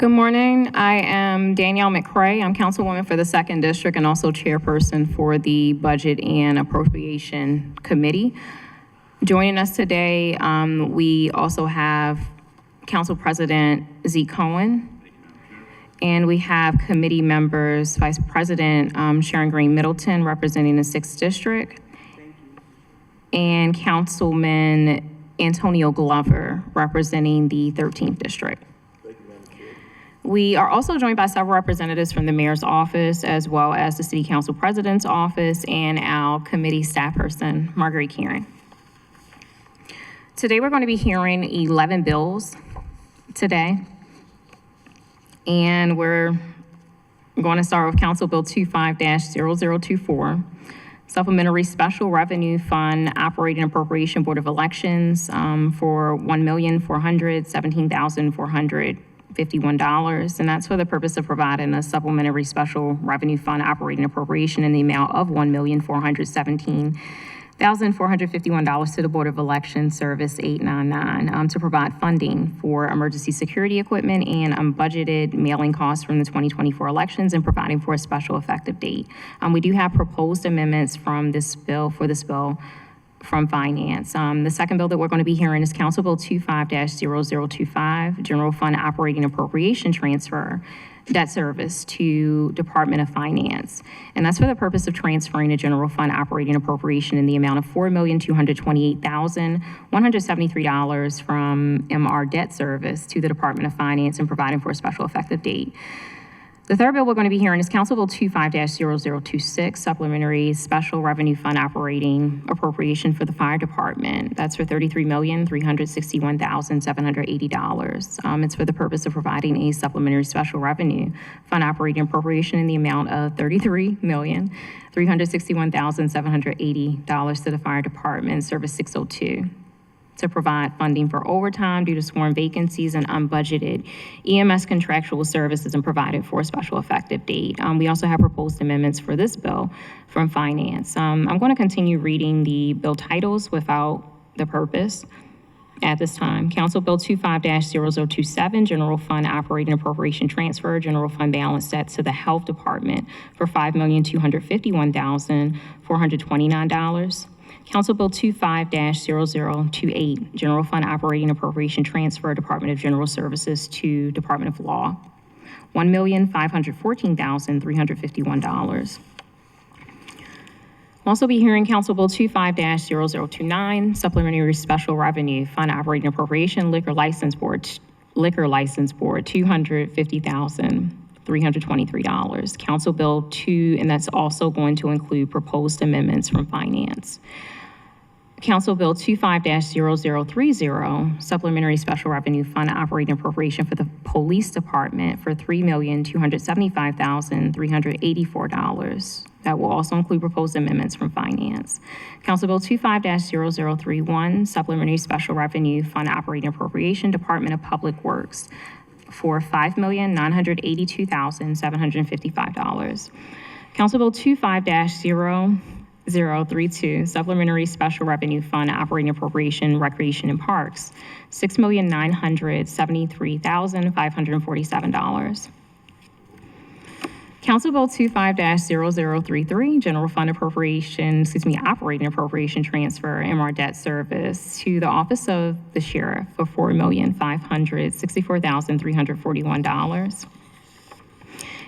Good morning. I am Danielle McCray. I'm Councilwoman for the 2nd District and also Chairperson for the Budget and Appropriation Committee. Joining us today, we also have Council President Z. Cohen, and we have committee members, Vice President Sharon Green Middleton representing the 6th District, and Councilman Antonio Glover representing the 13th District. We are also joined by several representatives from the Mayor's Office, as well as the City Council President's Office and our committee staff person, Marguerite Kieran. Today, we're going to be hearing 11 bills today. And we're going to start with Council Bill 25-0024, Supplementary Special Revenue Fund Operating Appropriation Board of Elections for $1,417,451, and that's for the purpose of providing a supplementary special revenue fund operating appropriation in the amount of $1,417,451 to the Board of Elections Service 899 to provide funding for emergency security equipment and unbudgeted mailing costs from the 2024 elections and providing for a special effective date. We do have proposed amendments from this bill, from Finance. The second bill that we're going to be hearing is Council Bill 25-0025, General Fund Operating Appropriation Transfer, Debt Service to Department of Finance. And that's for the purpose of transferring a general fund operating appropriation in the amount of $4,228,173 from MR Debt Service to the Department of Finance and providing for a special effective date. The third bill we're going to be hearing is Council Bill 25-0026, Supplementary Special Revenue Fund Operating Appropriation for the Fire Department. That's for $33,361,780. It's for the purpose of providing a supplementary special revenue fund operating appropriation in the amount of $33,361,780 to the Fire Department, Service 602. To provide funding for overtime due to sworn vacancies and unbudgeted EMS contractual services and provided for a special effective date. We also have proposed amendments for this bill from Finance. I'm going to continue reading the bill titles without the purpose at this time. Council Bill 25-0027, General Fund Operating Appropriation Transfer, General Fund Balance Set to the Health Department for $5,251,429. Council Bill 25-0028, General Fund Operating Appropriation Transfer, Department of General Services to Department of Law, $1,514,351. We'll also be hearing Council Bill 25-0029, Supplementary Special Revenue Fund Operating Appropriation, Liquor License Board, $250,323. Council Bill 2, and that's also going to include proposed amendments from Finance. Council Bill 25-0030, Supplementary Special Revenue Fund Operating Appropriation for the Police Department for $3,275,384. That will also include proposed amendments from Finance. Council Bill 25-0031, Supplementary Special Revenue Fund Operating Appropriation, Department of Public Works for $5,982,755. Council Bill 25-0032, Supplementary Special Revenue Fund Operating Appropriation, Recreation and Parks, $6,973,547. Council Bill 25-0033, General Fund Appropriation, Operating Appropriation Transfer, MR Debt Service to the Office of the Sheriff for $4,564,341.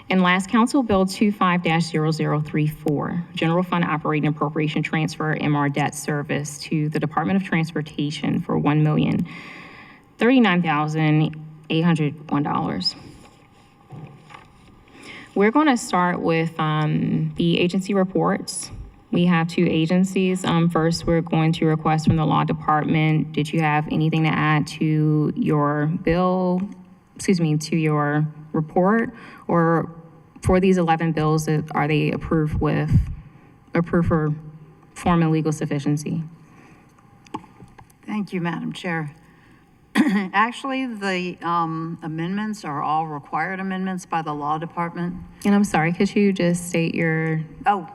And last, Council Bill 25-0034, General Fund Operating Appropriation Transfer, MR Debt Service to the Department of Transportation for $1,039,801. We're going to start with the agency reports. We have two agencies. First, we're going to request from the Law Department. Did you have anything to add to your bill, to your report? Or for these 11 bills, are they approved for form and legal sufficiency? Thank you, Madam Chair. Actually, the amendments are all required amendments by the Law Department. And I'm sorry, could you just state your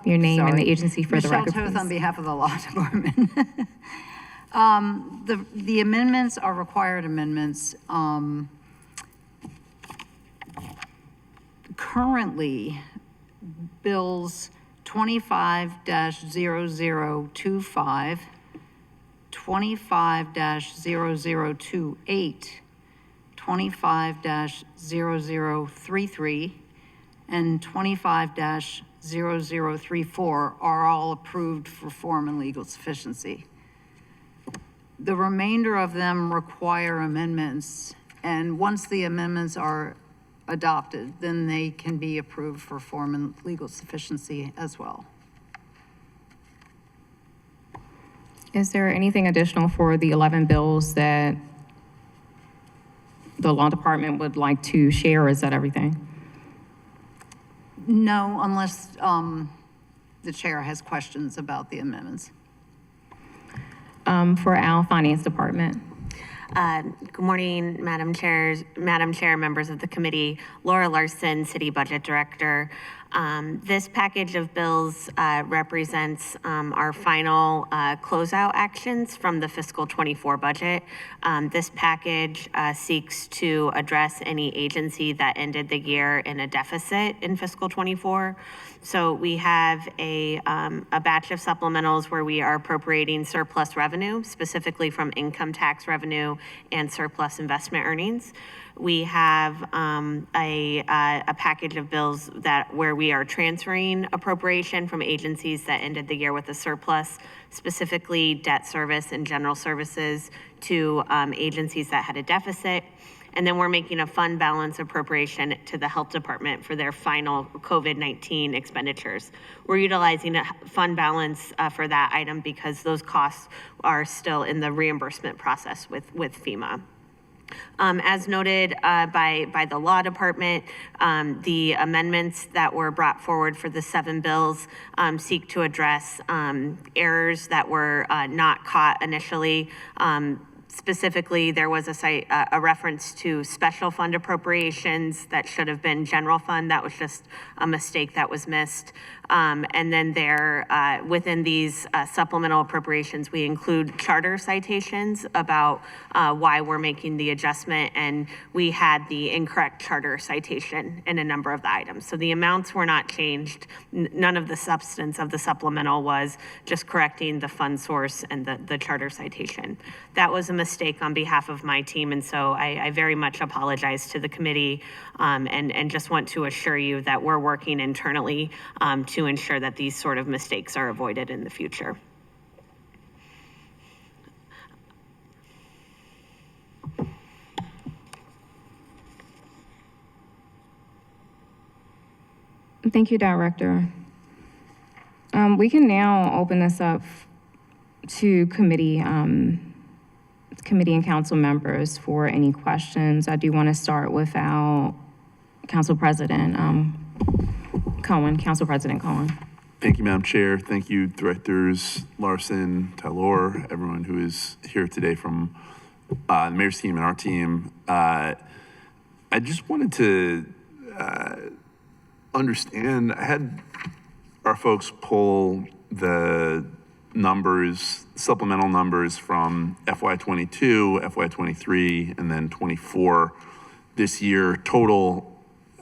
name and the agency for the record, Michelle Toth please? on behalf of the Law Department. The amendments are required amendments. currently, bills 25-0025, 25-0028, 25-0033, and 25-0034 are all approved for form and legal sufficiency. The remainder of them require amendments, and once the amendments are adopted, then they can be approved for form and legal sufficiency as well. Is there anything additional for the 11 bills that the law department would like to share, or is that everything? No, unless the chair has questions about the amendments. For our finance department? Good morning, Madam Chair, members of the committee. Laura Larson, City Budget Director. This package of bills represents our final closeout actions from the fiscal 24 budget. This package seeks to address any agency that ended the year in a deficit in fiscal 24. So we have a batch of supplementals where we are appropriating surplus revenue, specifically from income tax revenue and surplus investment earnings. We have a package of bills where we are transferring appropriation from agencies that ended the year with a surplus, specifically debt service and general services, to agencies that had a deficit. And then we're making a fund balance appropriation to the health department for their final COVID-19 expenditures. We're utilizing a fund balance for that item because those costs are still in the reimbursement process with FEMA. As noted by the law department, the amendments that were brought forward for the 7 bills seek to address errors that were not caught initially. Specifically, there was a reference to special fund appropriations that should have been general fund. That was just a mistake that was missed. And then within these supplemental appropriations, we include charter citations about why we're making the adjustment, and we had the incorrect charter citation in a number of the items. So the amounts were not changed. None of the substance of the supplemental was just correcting the fund source and the charter citation. That was a mistake on behalf of my team, and so I very much apologize to the committee and just want to assure you that we're working internally to ensure that these sort of mistakes are avoided in the future. Thank you, Director. We can now open this up to committee and council members for any questions. I do want to start with our Council President Cohen. Council President Cohen. Thank you, Madam Chair. Thank you, Directors Larson, Taylor, everyone who is here today from the mayor's team and our team. I just wanted to understand, I had our folks pull the numbers, supplemental numbers from FY22, FY23, and then 24. This year, total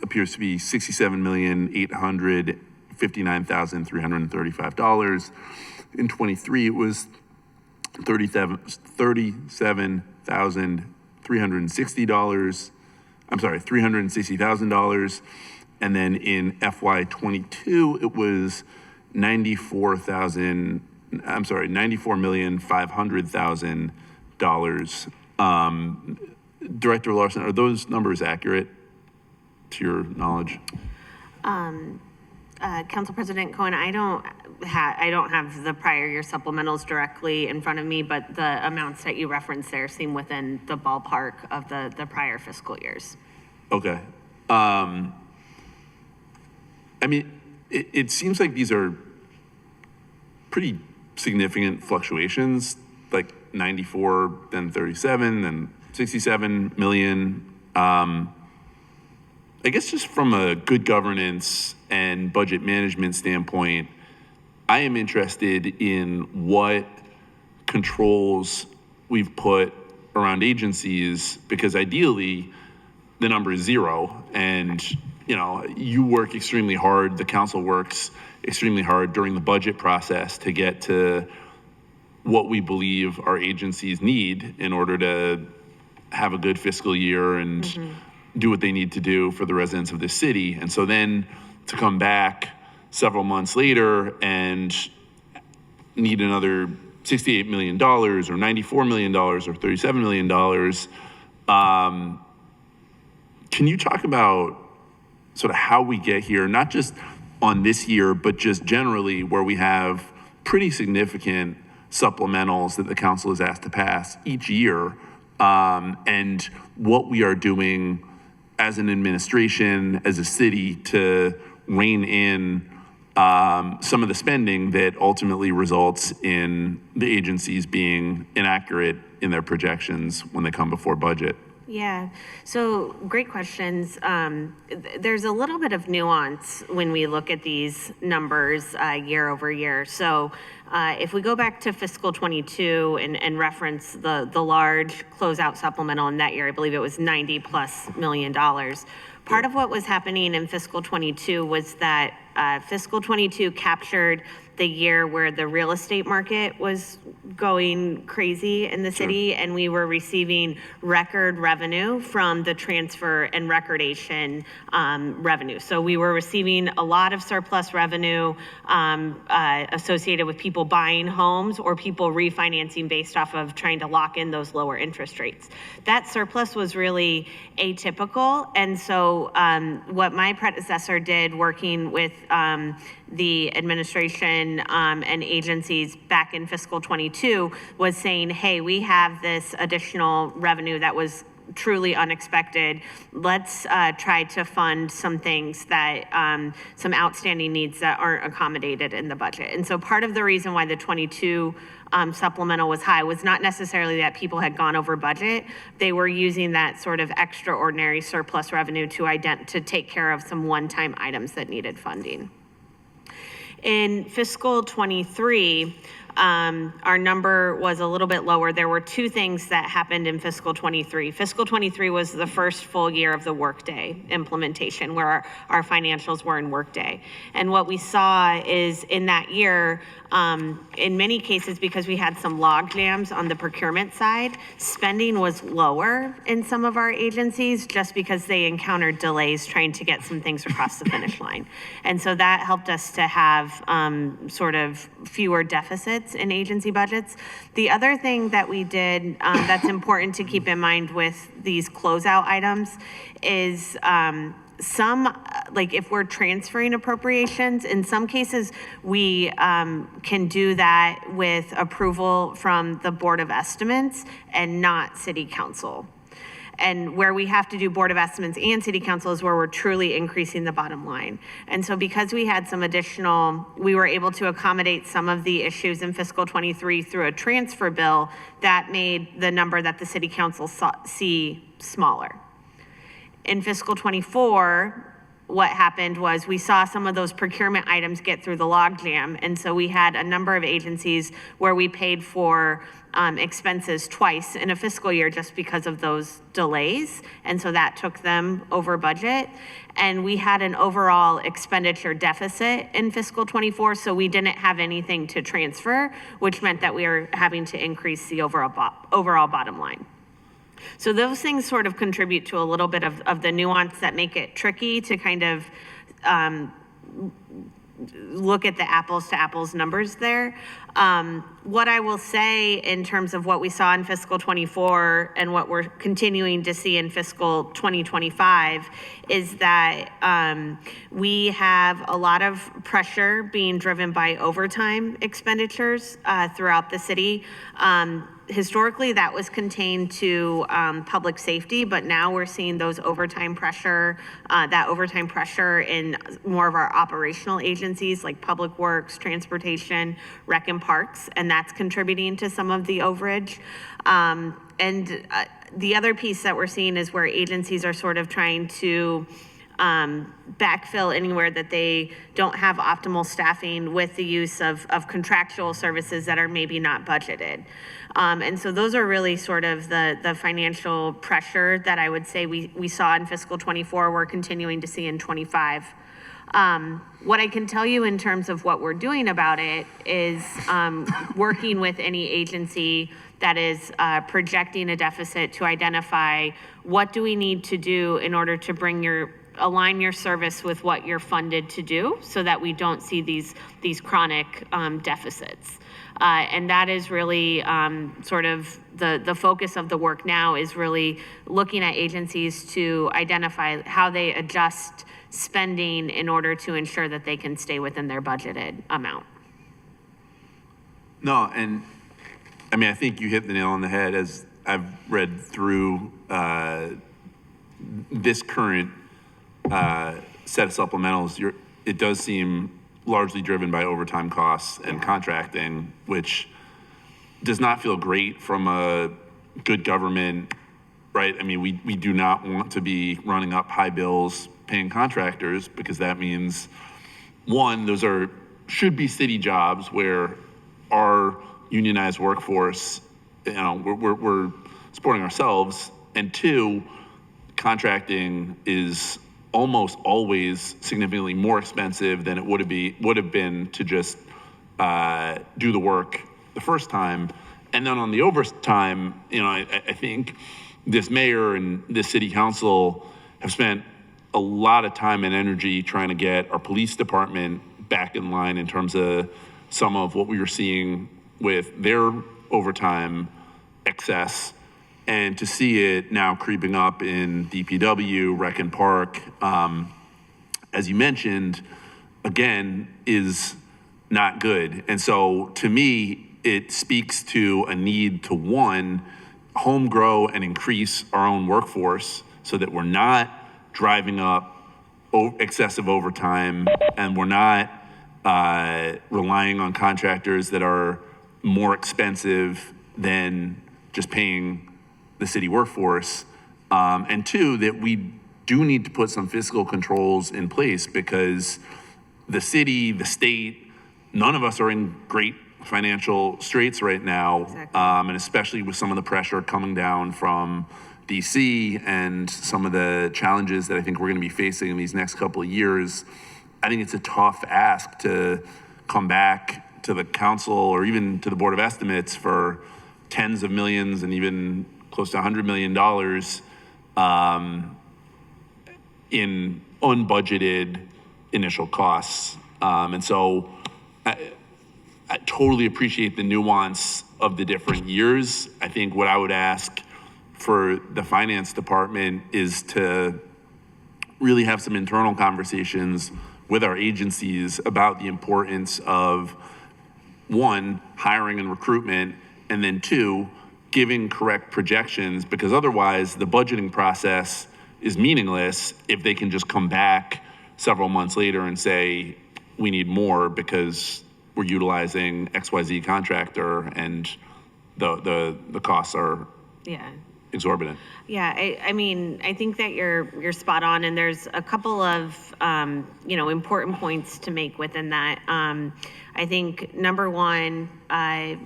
appears to be $67,859,335. In 23, it was $37,360. I'm sorry, $360,000. And then in FY22, it was $94,500,000. Director Larson, are those numbers accurate to your knowledge? Council President Cohen, I don't have the prior year supplementals directly in front of me, but the amounts that you referenced there seem within the ballpark of the prior fiscal years. Okay. I mean, it seems like these are pretty significant fluctuations, like 94, then 37, then 67 million. I guess just from a good governance and budget management standpoint, I am interested in what controls we've put around agencies, because ideally the number is 0 and you work extremely hard, the council works extremely hard during the budget process to get to what we believe our agencies need in order to have a good fiscal year and do what they need to do for the residents of this city. And so then to come back several months later and need another $68 million or $94 million or $37 million. Can you talk about sort of how we get here, not just on this year, but just generally where we have pretty significant supplementals that the council is asked to pass each year, and what we are doing as an administration, as a city, to rein in some of the spending that ultimately results in the agencies being inaccurate in their projections when they come before budget? Yeah, so great questions. There's a little bit of nuance when we look at these numbers year over year. So if we go back to fiscal 22 and reference the large closeout supplemental in that year, I believe it was $90+ million. Part of what was happening in fiscal 22 was that fiscal 22 captured the year where the real estate market was going crazy in the city, and we were receiving record revenue from the transfer and recordation revenue. So we were receiving a lot of surplus revenue associated with people buying homes or people refinancing based off of trying to lock in those lower interest rates. That surplus was really atypical, and so what my predecessor did, working with the administration and agencies back in fiscal 22, was saying, hey, we have this additional revenue that was truly unexpected. Let's try to fund some things that, some outstanding needs that aren't accommodated in the budget. And so part of the reason why the 22 supplemental was high was not necessarily that people had gone over budget. They were using that sort of extraordinary surplus revenue to take care of some one-time items that needed funding. In fiscal 23, our number was a little bit lower. There were two things that happened in fiscal 23. Fiscal 23 was the first full year of the Workday implementation, where our financials were in Workday. And what we saw is in that year, in many cases, because we had some log jams on the procurement side, spending was lower in some of our agencies just because they encountered delays trying to get some things across the finish line. And so that helped us to have sort of fewer deficits in agency budgets. The other thing that we did that's important to keep in mind with these closeout items is like if we're transferring appropriations, in some cases we can do that with approval from the Board of Estimates and not City Council. And where we have to do Board of Estimates and City Council is where we're truly increasing the bottom line. And so because we had some we were able to accommodate some of the issues in fiscal 23 through a transfer bill that made the number that the City Council see smaller. In fiscal 24, what happened was we saw some of those procurement items get through the logjam. And so we had a number of agencies where we paid for expenses twice in a fiscal year just because of those delays. And so that took them over budget. And we had an overall expenditure deficit in fiscal 24, so we didn't have anything to transfer, which meant that we were having to increase the overall bottom line. So those things sort of contribute to a little bit of the nuance that make it tricky to kind of look at the apples to apples numbers there. What I will say in terms of what we saw in fiscal 24 and what we're continuing to see in fiscal 2025 is that we have a lot of pressure being driven by overtime expenditures throughout the city. Historically, that was contained to public safety, but now we're seeing those overtime pressure in more of our operational agencies like Public Works, Transportation, Rec and Parks, and that's contributing to some of the overage. The other piece that we're seeing is where agencies are sort of trying to backfill anywhere that they don't have optimal staffing with the use of contractual services that are maybe not budgeted. And so those are really sort of the financial pressure that I would say we saw in fiscal '24, we're continuing to see in '25. What I can tell you in terms of what we're doing about it is working with any agency that is projecting a deficit to identify what do we need to do in order to align your service with what you're funded to do, so that we don't see these chronic deficits. And that is really sort of the focus of the work now, is really looking at agencies to identify how they adjust spending in order to ensure that they can stay within their budgeted amount. No, and I mean, I think you hit the nail on the head. As I've read through this current set of supplementals, it does seem largely driven by overtime costs and contracting, which does not feel great from a good government, right? I mean, we do not want to be running up high bills paying contractors, because that means, one, those should be city jobs where our unionized workforce, we're supporting ourselves, and two, contracting is almost always significantly more expensive than it would have been to just do the work the first time. And then on the overtime, I think this mayor and this city council have spent a lot of time and energy trying to get our police department back in line in terms of some of what we were seeing with their overtime excess, and to see it now creeping up in DPW, Rec and Park, as you mentioned, again, is not good. And so to me, it speaks to a need to, one, home grow and increase our own workforce so that we're not driving up excessive overtime, and we're not relying on contractors that are more expensive than just paying the city workforce. And two, that we do need to put some fiscal controls in place, because the city, the state, none of us are in great financial straits right now. Exactly. And especially with some of the pressure coming down from DC and some of the challenges that I think we're going to be facing in these next couple of years, I think it's a tough ask to come back to the council or even to the Board of Estimates for tens of millions and even close to $100 million in unbudgeted initial costs. And so I totally appreciate the nuance of the different years. I think what I would ask for the finance department is to really have some internal conversations with our agencies about the importance of, one, hiring and recruitment, and then two, giving correct projections, because otherwise the budgeting process is meaningless if they can just come back several months later and say, we need more because we're utilizing XYZ contractor and the costs are exorbitant. Yeah, I mean, I think that you're spot on, and there's a couple of important points to make within that. I think number one, I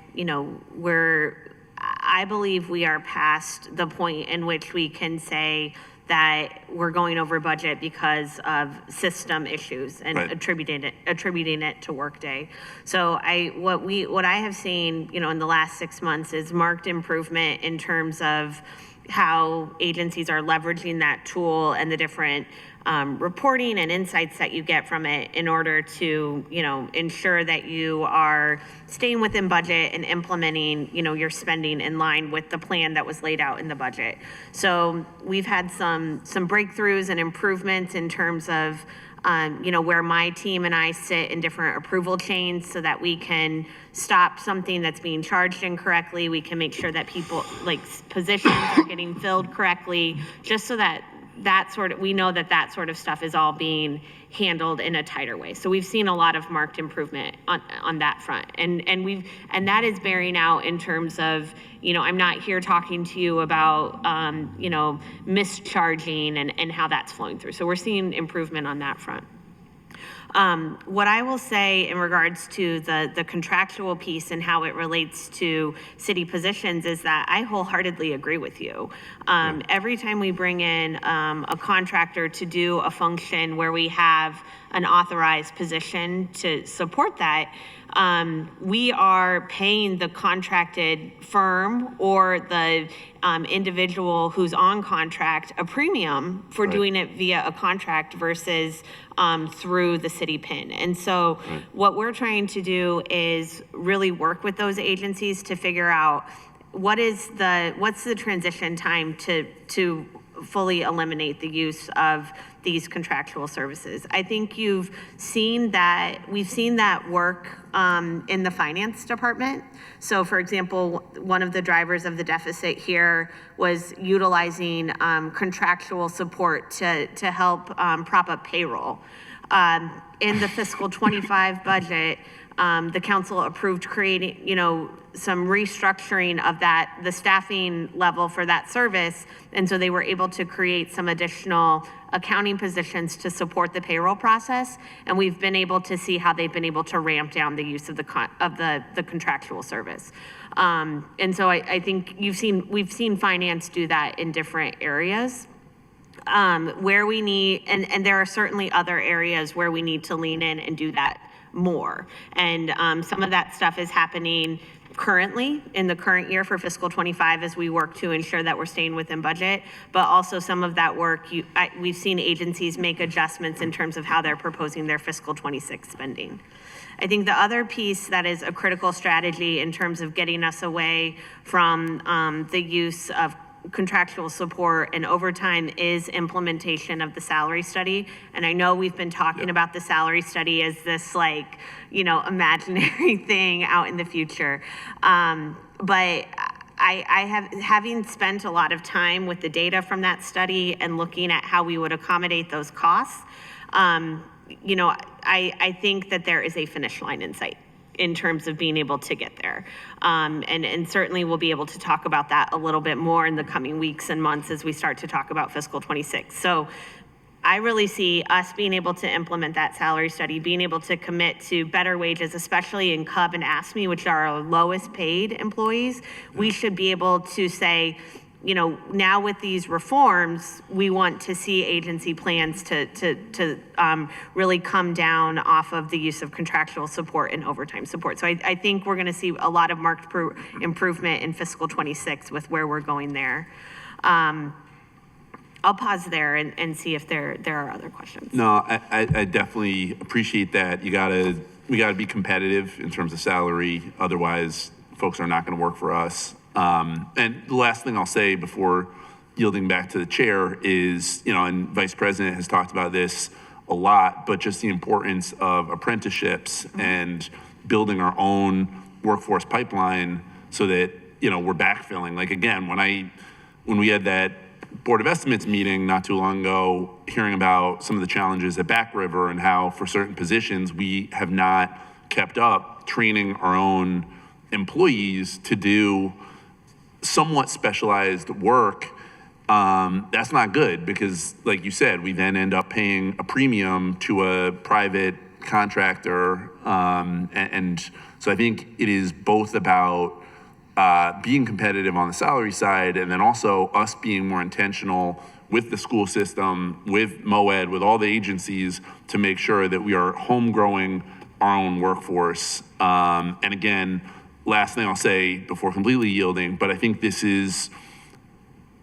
believe we are past the point in which we can say that we're going over budget because of system issues and Right. attributing it to Workday. So what I have seen, in the last 6 months is marked improvement in terms of how agencies are leveraging that tool and the different reporting and insights that you get from it in order to, ensure that you are staying within budget and implementing, your spending in line with the plan that was laid out in the budget. So we've had some breakthroughs and improvements in terms of, where my team and I sit in different approval chains so that we can stop something that's being charged incorrectly. We can make sure that people, positions are getting filled correctly, just so that we know that sort of stuff is all being handled in a tighter way. So we've seen a lot of marked improvement on that front. And that is bearing out in terms of, I'm not here talking to you about, mischarging and how that's flowing through. So we're seeing improvement on that front. What I will say in regards to the contractual piece and how it relates to city positions is that I wholeheartedly agree with you. Every time we bring in a contractor to do a function where we have an authorized position to support that, we are paying the contracted firm or the individual who's on contract a premium for doing it via a contract versus through the city PIN. And so what we're trying to do is really work with those agencies to figure out what's the transition time to fully eliminate the use of these contractual services. I think we've seen that work in the finance department. So for example, one of the drivers of the deficit here was utilizing contractual support to help prop up payroll. In the fiscal 25 budget, the council approved creating, some restructuring of the staffing level for that service. And so they were able to create some additional accounting positions to support the payroll process. And we've been able to see how they've been able to ramp down the use of the contractual service. And so I think we've seen finance do that in different areas. Where we need, and there are certainly other areas where we need to lean in and do that more. And some of that stuff is happening currently in the current year for fiscal 25 as we work to ensure that we're staying within budget, but also some of that work, we've seen agencies make adjustments in terms of how they're proposing their fiscal 26 spending. I think the other piece that is a critical strategy in terms of getting us away from the use of contractual support and overtime is implementation of the salary study. And I know we've been talking about the salary study as this imaginary thing out in the future. But having spent a lot of time with the data from that study and looking at how we would accommodate those costs, I think that there is a finish line in sight in terms of being able to get there. And certainly we'll be able to talk about that a little bit more in the coming weeks and months as we start to talk about fiscal 26. So I really see us being able to implement that salary study, being able to commit to better wages, especially in CUB and ASME, which are our lowest paid employees. We should be able to say, now with these reforms, we want to see agency plans to really come down off of the use of contractual support and overtime support. So I think we're going to see a lot of marked improvement in fiscal 26 with where we're going there. I'll pause there and see if there are other questions. No, I definitely appreciate that. We gotta be competitive in terms of salary. Otherwise, folks are not going to work for us. And the last thing I'll say before yielding back to the chair is, and Vice President has talked about this a lot, but just the importance of apprenticeships and building our own workforce pipeline so that, we're backfilling. Like, again, when we had that Board of Estimates meeting not too long ago, hearing about some of the challenges at Back River and how for certain positions we have not kept up training our own employees to do somewhat specialized work, that's not good because, like you said, we then end up paying a premium to a private contractor. And so I think it is both about being competitive on the salary side and then also us being more intentional with the school system, with MOED, with all the agencies to make sure that we are home growing our own workforce. And again, last thing I'll say before completely yielding, but I think this is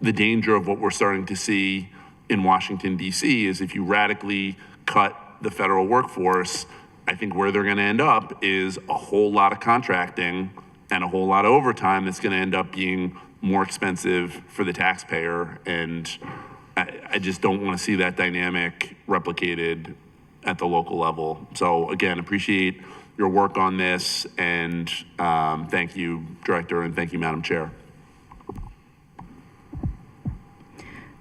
the danger of what we're starting to see in Washington, D.C. is if you radically cut the federal workforce, I think where they're going to end up is a whole lot of contracting and a whole lot of overtime that's going to end up being more expensive for the taxpayer. And I just don't want to see that dynamic replicated at the local level. So again, appreciate your work on this, and thank you, Director, and thank you, Madam Chair.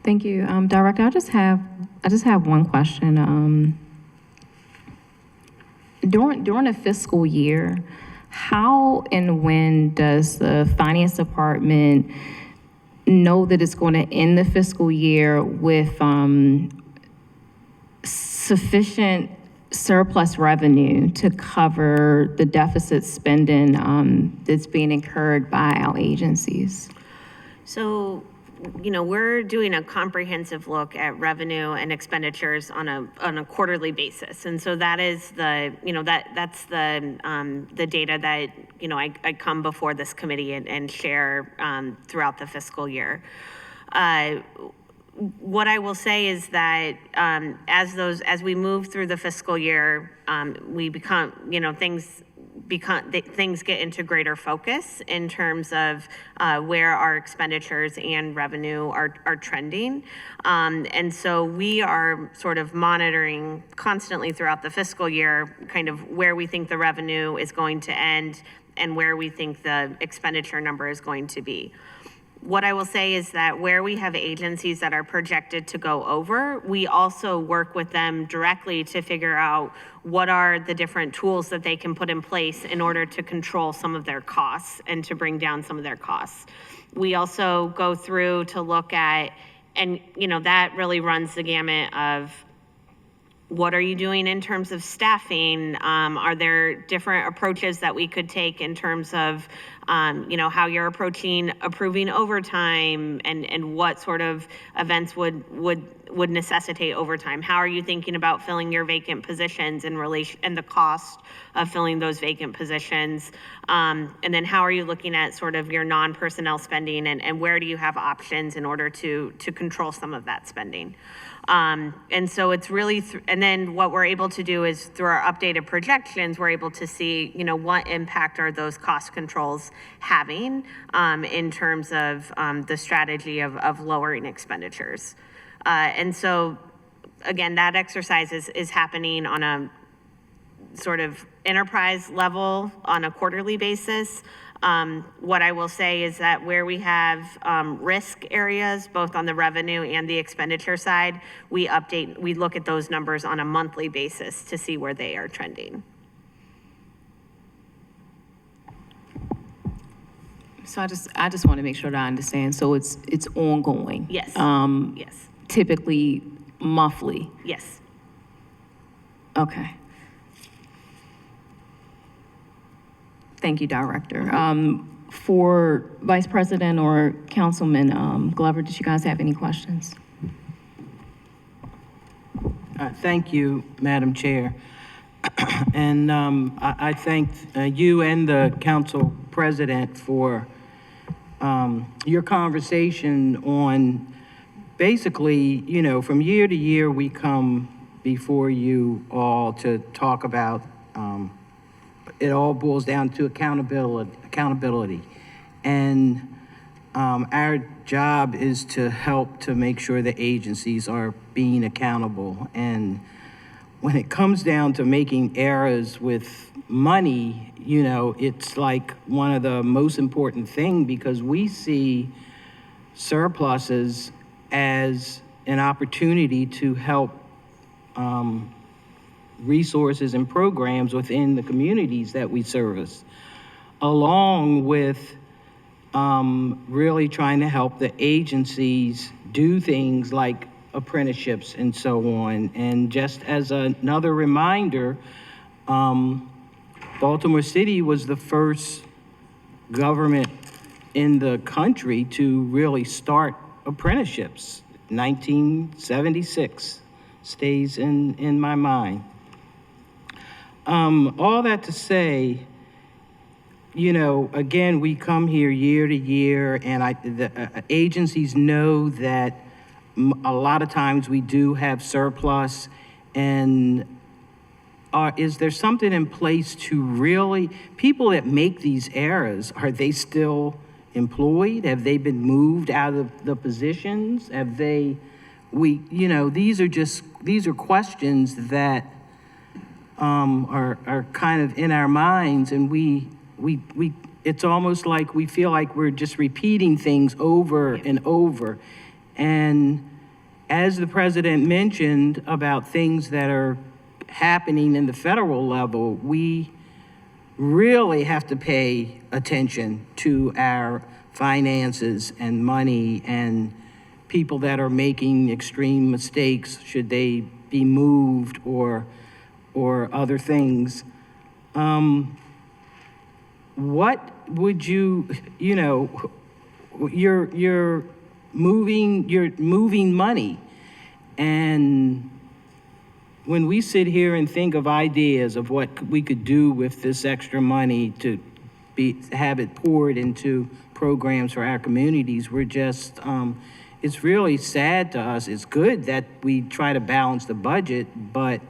Thank you. Director, I just have one question. During a fiscal year, how and when does the finance department know that it's going to end the fiscal year with sufficient surplus revenue to cover the deficit spending that's being incurred by our agencies? So, we're doing a comprehensive look at revenue and expenditures on a quarterly basis. And so that is that's the data that, I come before this committee and share throughout the fiscal year. What I will say is that as we move through the fiscal year, we become, things get into greater focus in terms of where our expenditures and revenue are trending. And so we are sort of monitoring constantly throughout the fiscal year, kind of where we think the revenue is going to end and where we think the expenditure number is going to be. What I will say is that where we have agencies that are projected to go over, we also work with them directly to figure out what are the different tools that they can put in place in order to control some of their costs and to bring down some of their costs. We also go through to look at, and that really runs the gamut of what are you doing in terms of staffing? Are there different approaches that we could take in terms of, how you're approving overtime and what sort of events would necessitate overtime? How are you thinking about filling your vacant positions in relation and the cost of filling those vacant positions? And then how are you looking at sort of your non-personnel spending and where do you have options in order to control some of that spending? And so it's really, and then what we're able to do is through our updated projections, we're able to see, what impact are those cost controls having in terms of the strategy of lowering expenditures. And so, again, that exercise is happening on a sort of enterprise level on a quarterly basis. What I will say is that where we have risk areas, both on the revenue and the expenditure side, we look at those numbers on a monthly basis to see where they are trending. So I just want to make sure that I understand. So it's ongoing. Yes. Yes. Typically monthly. Yes. Okay. Thank you, Director. For Vice President or Councilman Glover, did you guys have any questions? Thank you, Madam Chair. And I thank you and the Council President for your conversation on basically, from year to year, we come before you all to talk about it all boils down to accountability. And our job is to help to make sure the agencies are being accountable. And when it comes down to making errors with money, it's like one of the most important things because we see surpluses as an opportunity to help resources and programs within the communities that we service, along with really trying to help the agencies do things like apprenticeships and so on. And just as another reminder, Baltimore City was the first government in the country to really start apprenticeships. 1976 stays in my mind. All that to say, again, we come here year to year, and the agencies know that a lot of times we do have surplus, and is there something in place to really, people that make these errors, are they still employed? Have they been moved out of the positions? Have they, these are questions that are kind of in our minds, and we it's almost like we feel like we're just repeating things over and over. And as the president mentioned about things that are happening in the federal level, we really have to pay attention to our finances and money and people that are making extreme mistakes, should they be moved or other things. What would you know, you're moving money, and when we sit here and think of ideas of what we could do with this extra money to have it poured into programs for our communities, we're just, it's really sad to us. It's good that we try to balance the budget, but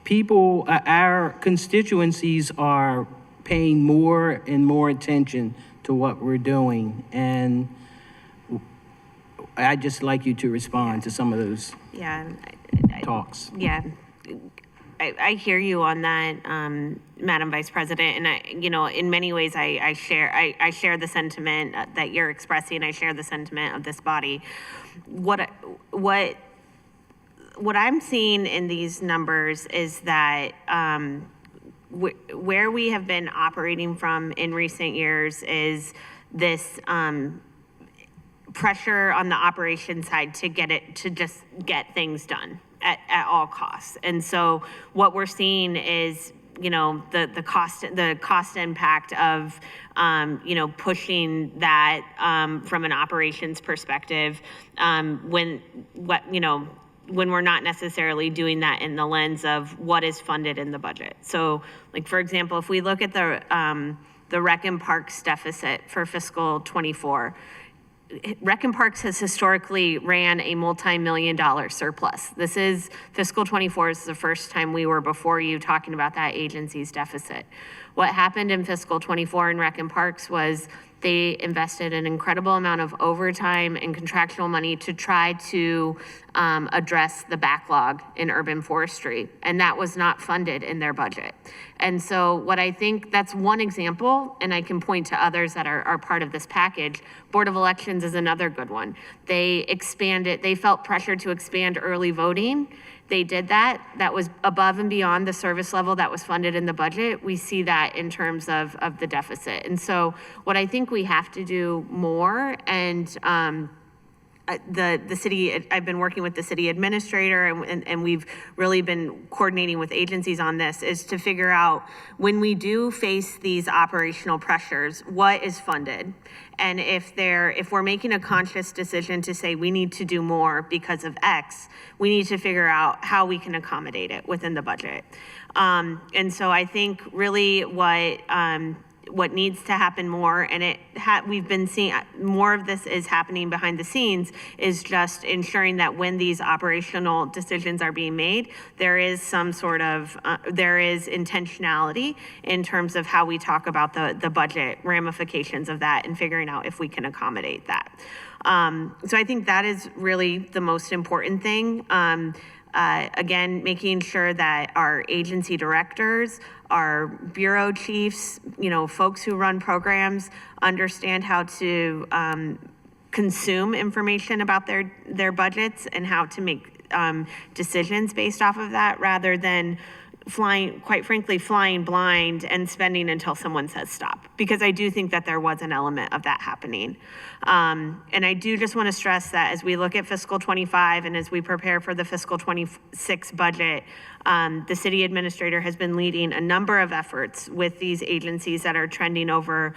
people, our constituencies are paying more and more attention to what we're doing. And I'd just like you to respond to some of those Yeah. talks. Yeah, I hear you on that, Madam Vice President, and in many ways, I share the sentiment that you're expressing. I share the sentiment of this body. What I'm seeing in these numbers is that where we have been operating from in recent years is this pressure on the operation side to just get things done at all costs. And so what we're seeing is, the cost impact of, pushing that from an operations perspective, when we're not necessarily doing that in the lens of what is funded in the budget. So, like, for example, if we look at the Rec and Parks deficit for fiscal '24, Rec and Parks has historically ran a multi-million-dollar surplus. This is fiscal '24 is the first time we were before you talking about that agency's deficit. What happened in fiscal '24 in Rec and Parks was they invested an incredible amount of overtime and contractual money to try to address the backlog in urban forestry, and that was not funded in their budget. And so what I think, that's one example, and I can point to others that are part of this package. Board of Elections is another good one. They felt pressure to expand early voting. They did that. That was above and beyond the service level that was funded in the budget. We see that in terms of the deficit. And so what I think we have to do more, and the city, I've been working with the city administrator, and we've really been coordinating with agencies on this, is to figure out, when we do face these operational pressures, what is funded? And if we're making a conscious decision to say we need to do more because of X, we need to figure out how we can accommodate it within the budget. And so I think really what needs to happen more, and we've been seeing more of this is happening behind the scenes, is just ensuring that when these operational decisions are being made, there is some sort of, there is intentionality in terms of how we talk about the budget ramifications of that and figuring out if we can accommodate that. So I think that is really the most important thing. Again, making sure that our agency directors, our bureau chiefs, folks who run programs understand how to consume information about their budgets and how to make decisions based off of that, rather than quite frankly, flying blind and spending until someone says stop. Because I do think that there was an element of that happening. And I do just want to stress that as we look at fiscal -- and as we prepare for the fiscal '26 budget, the city administrator has been leading a number of efforts with these agencies that are trending over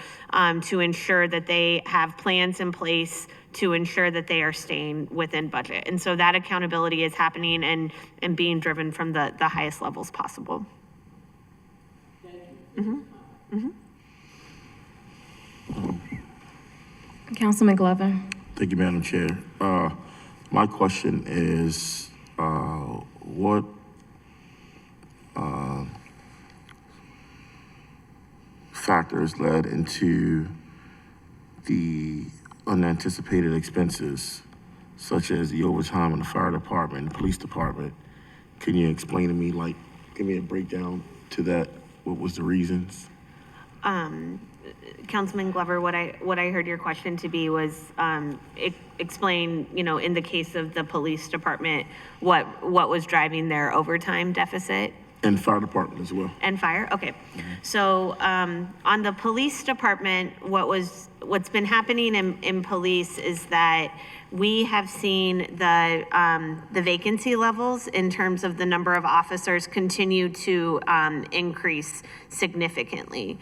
to ensure that they have plans in place to ensure that they are staying within budget. And so that accountability is happening and being driven from the highest levels possible. Councilman Glover. Thank you, Madam Chair. My question is, what factors led into the unanticipated expenses, such as the overtime in the fire department, the police department? Can you explain to me, give me a breakdown to that? What was the reasons? Councilman Glover, what I heard your question to be was, explain, in the case of the police department, what was driving their overtime deficit? And fire department as well. And fire, okay. So, on the police department, what's been happening in police is that we have seen the vacancy levels in terms of the number of officers continue to increase significantly.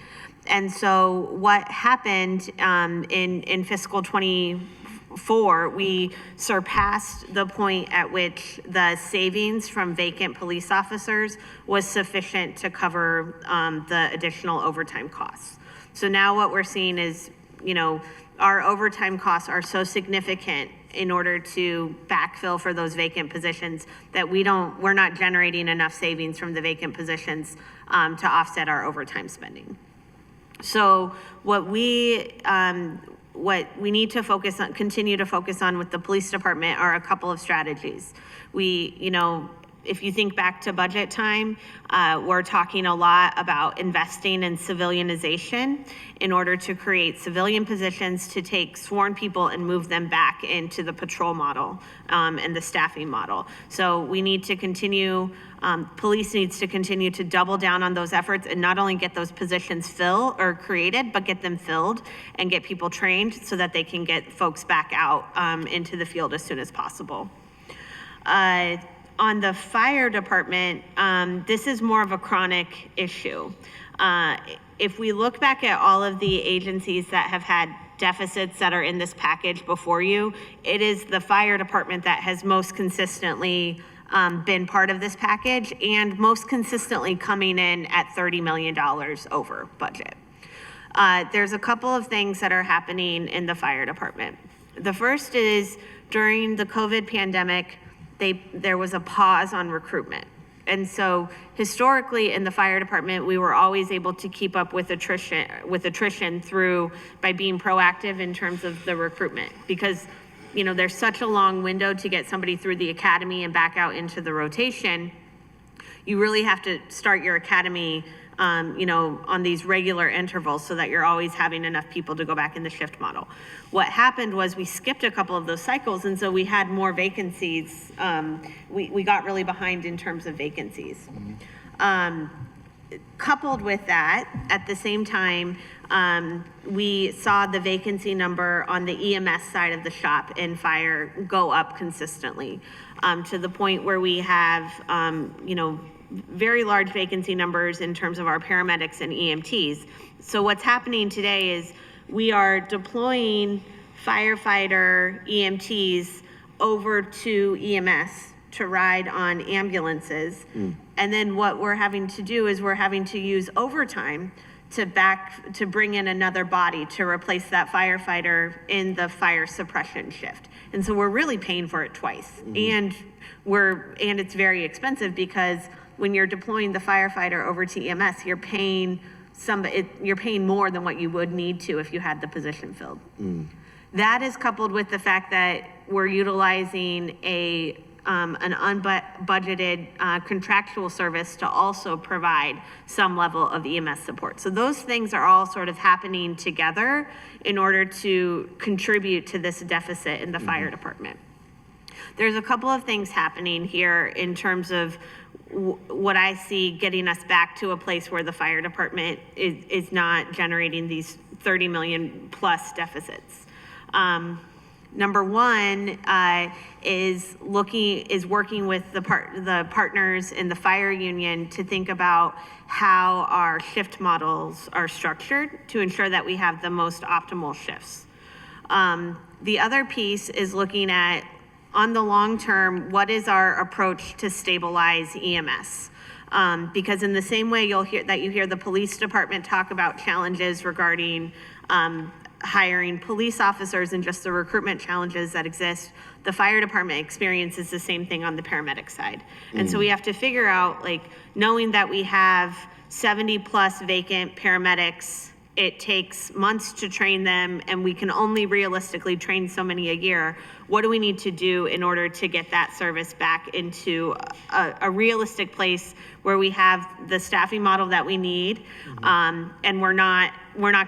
And so what happened in fiscal 24, we surpassed the point at which the savings from vacant police officers was sufficient to cover the additional overtime costs. So now what we're seeing is, our overtime costs are so significant in order to backfill for those vacant positions that we're not generating enough savings from the vacant positions to offset our overtime spending. So what we need to continue to focus on with the police department are a couple of strategies. If you think back to budget time, we're talking a lot about investing in civilianization in order to create civilian positions to take sworn people and move them back into the patrol model and the staffing model. So we need to continue, police needs to continue to double down on those efforts and not only get those positions filled or created, but get them filled and get people trained so that they can get folks back out into the field as soon as possible. On the fire department, this is more of a chronic issue. If we look back at all of the agencies that have had deficits that are in this package before you, it is the fire department that has most consistently been part of this package and most consistently coming in at $30 million over budget. There's a couple of things that are happening in the fire department. The first is during the COVID pandemic, there was a pause on recruitment. And so historically in the fire department, we were always able to keep up with attrition by being proactive in terms of the recruitment, because there's such a long window to get somebody through the academy and back out into the rotation. You really have to start your academy on these regular intervals so that you're always having enough people to go back in the shift model. What happened was we skipped a couple of those cycles, and so we had more vacancies. We got really behind in terms of vacancies. Coupled with that, at the same time, we saw the vacancy number on the EMS side of the shop in fire go up consistently to the point where we have, very large vacancy numbers in terms of our paramedics and EMTs. So what's happening today is we are deploying firefighter EMTs over to EMS to ride on ambulances. And then what we're having to do is we're having to use overtime to bring in another body to replace that firefighter in the fire suppression shift. And so we're really paying for it twice. And it's very expensive because when you're deploying the firefighter over to EMS, you're paying more than what you would need to if you had the position filled. That is coupled with the fact that we're utilizing an unbudgeted contractual service to also provide some level of EMS support. So those things are all sort of happening together in order to contribute to this deficit in the fire department. There's a couple of things happening here in terms of what I see getting us back to a place where the fire department is not generating these 30 million plus deficits. Number one is working with the partners in the fire union to think about how our shift models are structured to ensure that we have the most optimal shifts. The other piece is looking at, on the long term, what is our approach to stabilize EMS? Because in the same way you hear the police department talk about challenges regarding hiring police officers and just the recruitment challenges that exist, the fire department experiences the same thing on the paramedic side. And so we have to figure out, knowing that we have 70 plus vacant paramedics it takes months to train them, and we can only realistically train so many a year. What do we need to do in order to get that service back into a realistic place where we have the staffing model that we need, and we're not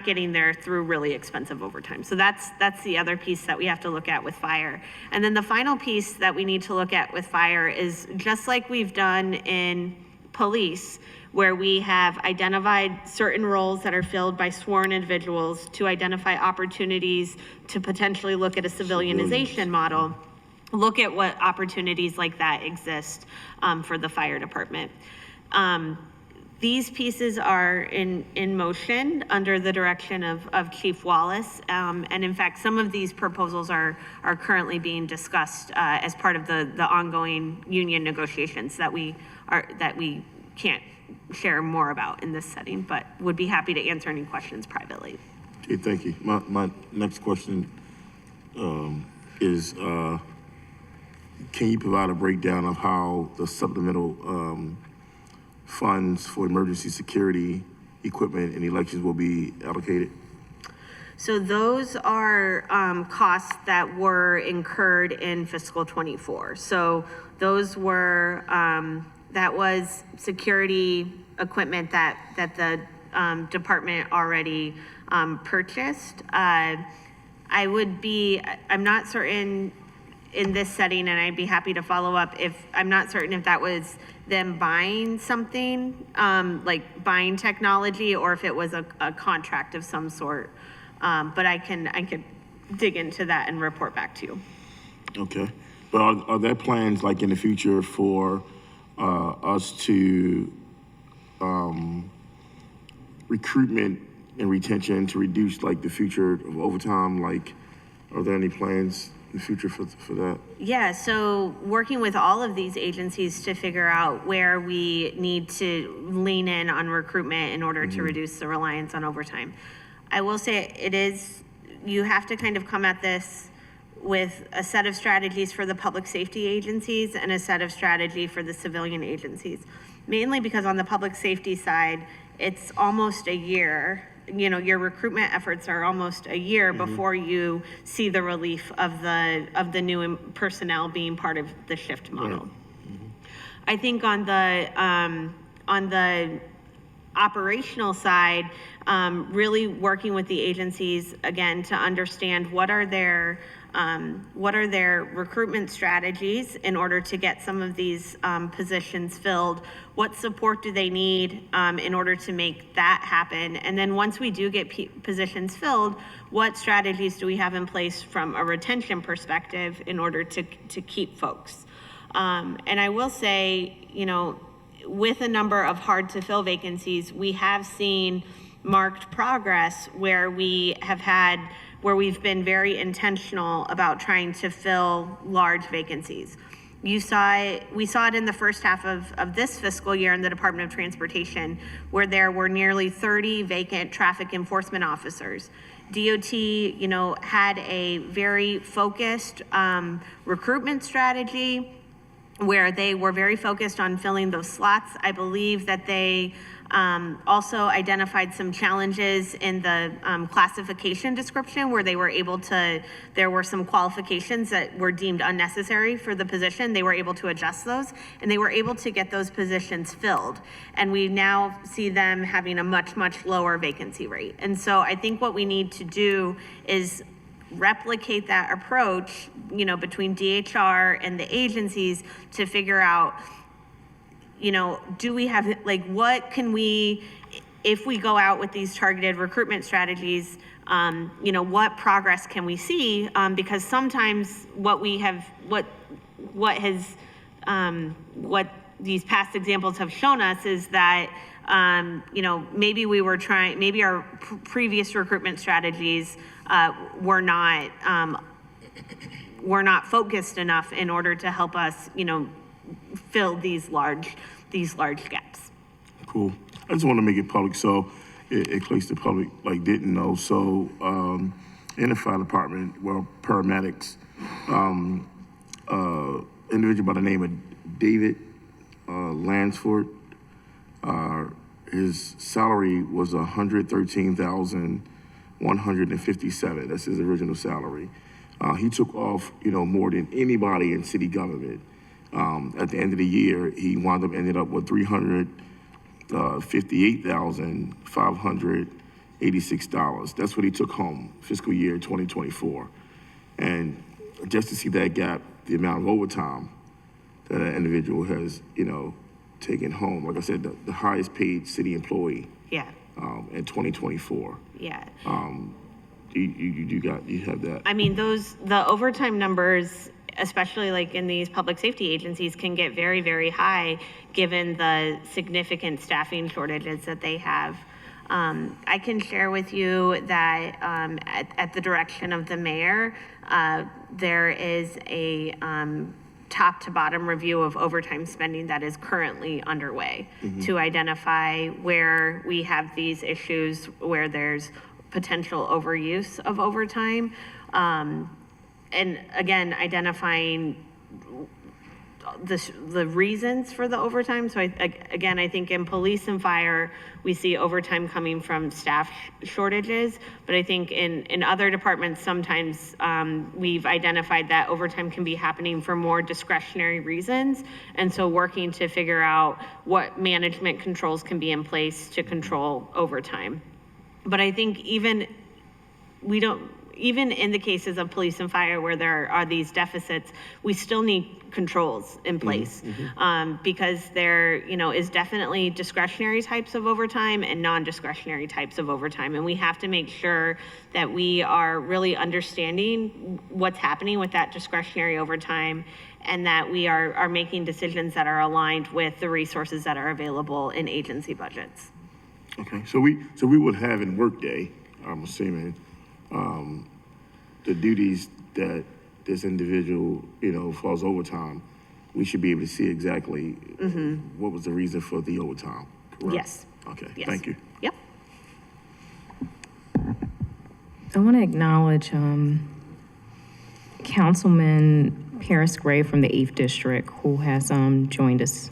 getting there through really expensive overtime. So that's the other piece that we have to look at with fire. And then the final piece that we need to look at with fire is, just like we've done in police, where we have identified certain roles that are filled by sworn individuals, to identify opportunities to potentially look at a civilianization model, look at what opportunities like that exist for the fire department. These pieces are in motion under the direction of Chief Wallace. And in fact, some of these proposals are currently being discussed as part of the ongoing union negotiations that we can't share more about in this setting, but would be happy to answer any questions privately. Okay, thank you. My next question is, can you provide a breakdown of how the supplemental funds for emergency security equipment and elections will be allocated? So those are costs that were incurred in fiscal '24. So those were, that was security equipment that the department already purchased. I'm not certain in this setting, and I'd be happy to follow up I'm not certain if that was them buying something, like buying technology, or if it was a contract of some sort. But I could dig into that and report back to you. Okay, but are there plans like in the future for us to recruitment and retention to reduce like the future of overtime? Like, are there any plans in the future for that? Yeah, so working with all of these agencies to figure out where we need to lean in on recruitment in order to reduce the reliance on overtime. I will say you have to kind of come at this with a set of strategies for the public safety agencies and a set of strategy for the civilian agencies. Mainly because on the public safety side, it's almost a year. Your recruitment efforts are almost a year before you see the relief of the new personnel being part of the shift model. I think on the operational side, really working with the agencies again to understand what are their recruitment strategies in order to get some of these positions filled. What support do they need in order to make that happen? And then once we do get positions filled, what strategies do we have in place from a retention perspective in order to keep folks? And I will say, with a number of hard to fill vacancies, we have seen marked progress where we've been very intentional about trying to fill large vacancies. We saw it in the first half of this fiscal year in the Department of Transportation, where there were nearly 30 vacant traffic enforcement officers. DOT, had a very focused recruitment strategy where they were very focused on filling those slots. I believe that they also identified some challenges in the classification description where there were some qualifications that were deemed unnecessary for the position. They were able to adjust those, and they were able to get those positions filled. And we now see them having a much, much lower vacancy rate. And so I think what we need to do is replicate that approach, between DHR and the agencies to figure out, do we have, what can we, if we go out with these targeted recruitment strategies, what progress can we see? Because sometimes what these past examples have shown us is that, maybe our previous recruitment strategies were not focused enough in order to help us, fill these large gaps. Cool. I just want to make it public so in case the public didn't know. So in the fire department, paramedics, individual by the name of David Lansford his salary was $113,157. That's his original salary. He took off, more than anybody in city government. At the end of the year, he ended up with $358,586. That's what he took home fiscal year 2024. And just to see that gap, the amount of overtime that an individual has, taken home, like I said, the highest paid city employee Yeah, in 2024. yeah. You have that. I mean, the overtime numbers, especially like in these public safety agencies, can get very, very high given the significant staffing shortages that they have. I can share with you that at the direction of the mayor, there is a top to bottom review of overtime spending that is currently underway to identify where we have these issues, where there's potential overuse of overtime. And again, identifying the reasons for the overtime. So again, I think in police and fire, we see overtime coming from staff shortages, but I think in other departments, sometimes we've identified that overtime can be happening for more discretionary reasons. And so working to figure out what management controls can be in place to control overtime. But I think even in the cases of police and fire where there are these deficits, we still need controls in place because there, is definitely discretionary types of overtime and non-discretionary types of overtime. And we have to make sure that we are really understanding what's happening with that discretionary overtime and that we are making decisions that are aligned with the resources that are available in agency budgets. Okay, so we would have in Workday, I'm assuming, the duties that this individual, falls overtime, we should be able to see exactly what was the reason for the overtime, correct? Yes. Okay, Yes. thank you. Yep. I want to acknowledge Councilman Paris Gray from the 8th District, who has joined us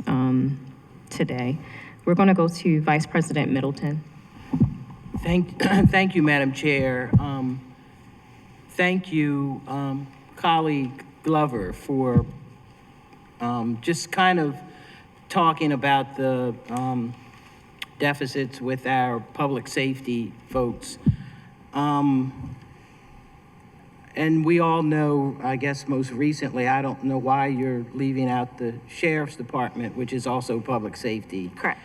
today. We're going to go to Vice President Middleton. Thank you, Madam Chair. Thank you, colleague Glover, for just kind of talking about the deficits with our public safety folks. And we all know, I guess most recently, I don't know why you're leaving out the Sheriff's Department, which is also public safety. Correct.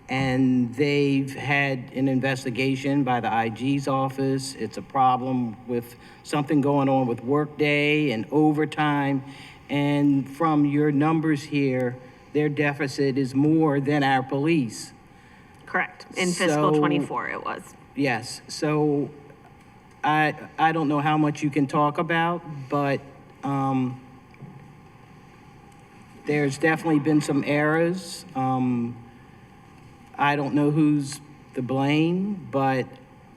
And they've had an investigation by the IG's office. It's a problem with something going on with workday and overtime. And from your numbers here, their deficit is more than our police. Correct. In fiscal So- 24, it was. Yes, so I don't know how much you can talk about, but there's definitely been some errors. I don't know who's to blame, but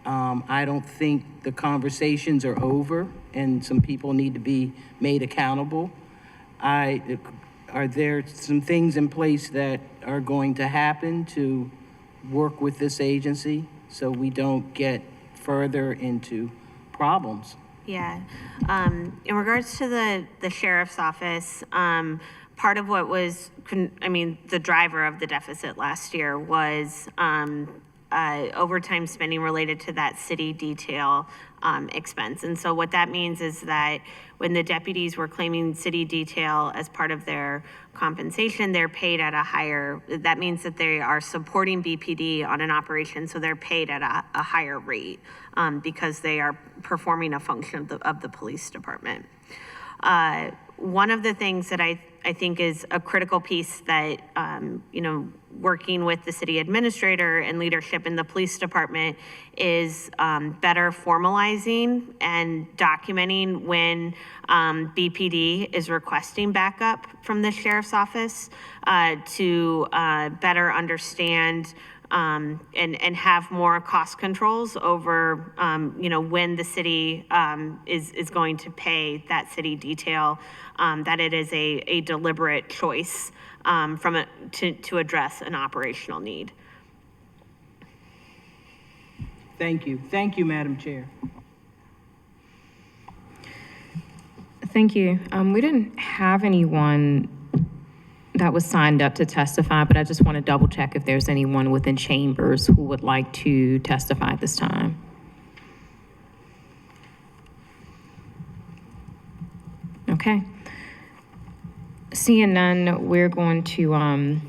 I don't think the conversations are over and some people need to be made accountable. Are there some things in place that are going to happen to work with this agency so we don't get further into problems? Yeah. In regards to the sheriff's office, part of what was, the driver of the deficit last year was overtime spending related to that city detail expense. And so what that means is that when the deputies were claiming city detail as part of their compensation, they're paid at a higher, that means that they are supporting BPD on an operation, so they're paid at a higher rate because they are performing a function of the police department. One of the things that I think is a critical piece that, working with the city administrator and leadership in the police department is better formalizing and documenting when BPD is requesting backup from the sheriff's office to better understand and have more cost controls over, when the city is going to pay that city detail, that it is a deliberate choice to address an operational need. Thank you. Thank you, Madam Chair. Thank you. We didn't have anyone that was signed up to testify, but I just want to double check if there's anyone within chambers who would like to testify at this time. Okay. Seeing none, we're going to, and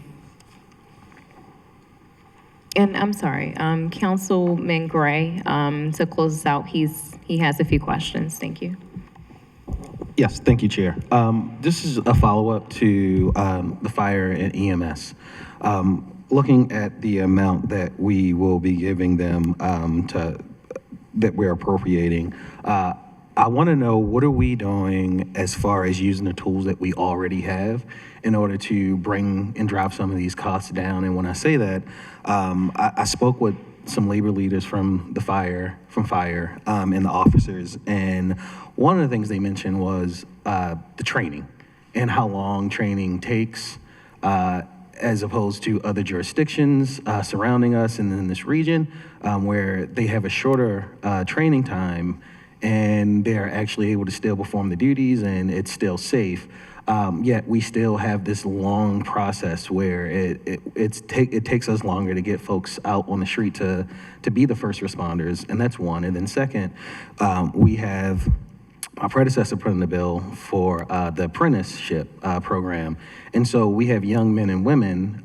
I'm sorry, Councilman Gray, to close us out, he has a few questions. Thank you. Yes, thank you, Chair. This is a follow-up to the fire and EMS. Looking at the amount that we will be giving them that we're appropriating, I want to know, what are we doing as far as using the tools that we already have in order to bring and drive some of these costs down? And when I say that, I spoke with some labor leaders from fire, and the officers, and one of the things they mentioned was the training and how long training takes, as opposed to other jurisdictions surrounding us and in this region, where they have a shorter training time and they're actually able to still perform the duties and it's still safe. Yet we still have this long process where it takes us longer to get folks out on the street to be the first responders, and that's one. And then second, we have my predecessor put in the bill for the apprenticeship program. And so we have young men and women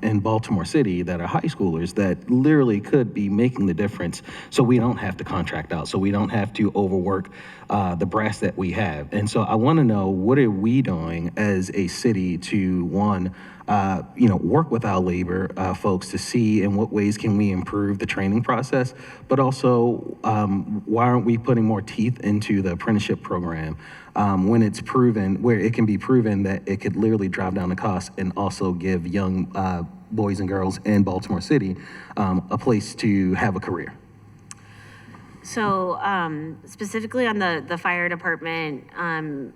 in Baltimore City that are high schoolers that literally could be making the difference, so we don't have to contract out, so we don't have to overwork the brass that we have. And so I want to know, what are we doing as a city to, one, work with our labor folks to see in what ways can we improve the training process, but also why aren't we putting more teeth into the apprenticeship program when it's proven, where it can be proven that it could literally drive down the cost and also give young boys and girls in Baltimore City a place to have a career? So specifically on the fire department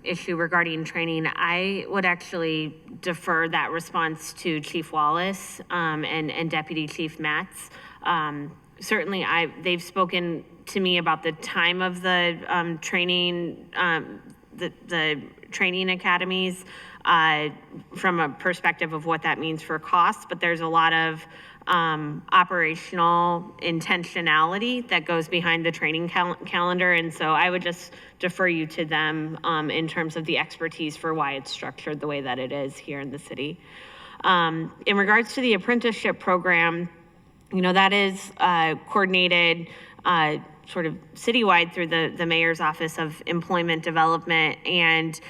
issue regarding training, I would actually defer that response to Chief Wallace and Deputy Chief Matz. Certainly, they've spoken to me about the time of the training, the training academies from a perspective of what that means for costs, but there's a lot of operational intentionality that goes behind the training calendar. And so I would just defer you to them in terms of the expertise for why it's structured the way that it is here in the city. In regards to the apprenticeship program, that is coordinated sort of citywide through the Mayor's Office of Employment Development. And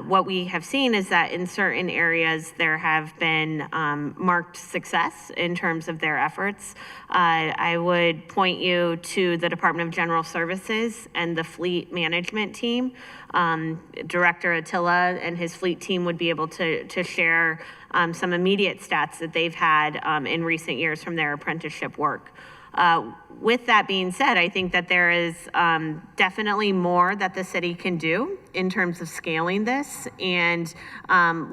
what we have seen is that in certain areas there have been marked success in terms of their efforts. I would point you to the Department of General Services and the fleet management team. Director Attila and his fleet team would be able to share some immediate stats that they've had in recent years from their apprenticeship work. With that being said, I think that there is definitely more that the city can do in terms of scaling this and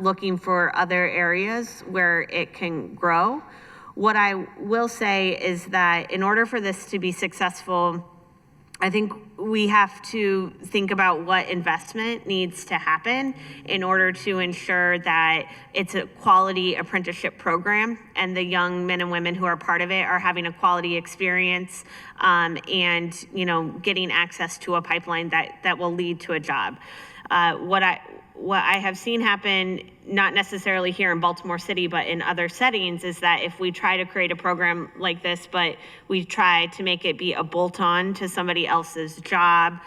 looking for other areas where it can grow. What I will say is that in order for this to be successful, I think we have to think about what investment needs to happen in order to ensure that it's a quality apprenticeship program and the young men and women who are part of it are having a quality experience and getting access to a pipeline that will lead to a job. What I have seen happen, not necessarily here in Baltimore City, but in other settings, is that if we try to create a program like this, but we try to make it be a bolt-on to somebody else's job,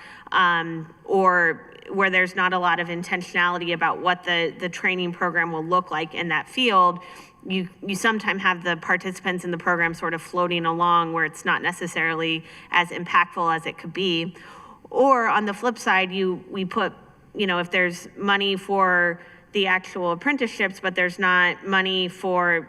or where there's not a lot of intentionality about what the training program will look like in that field, you sometimes have the participants in the program sort of floating along where it's not necessarily as impactful as it could be. Or on the flip side, we put, if there's money for the actual apprenticeships, but there's not money for,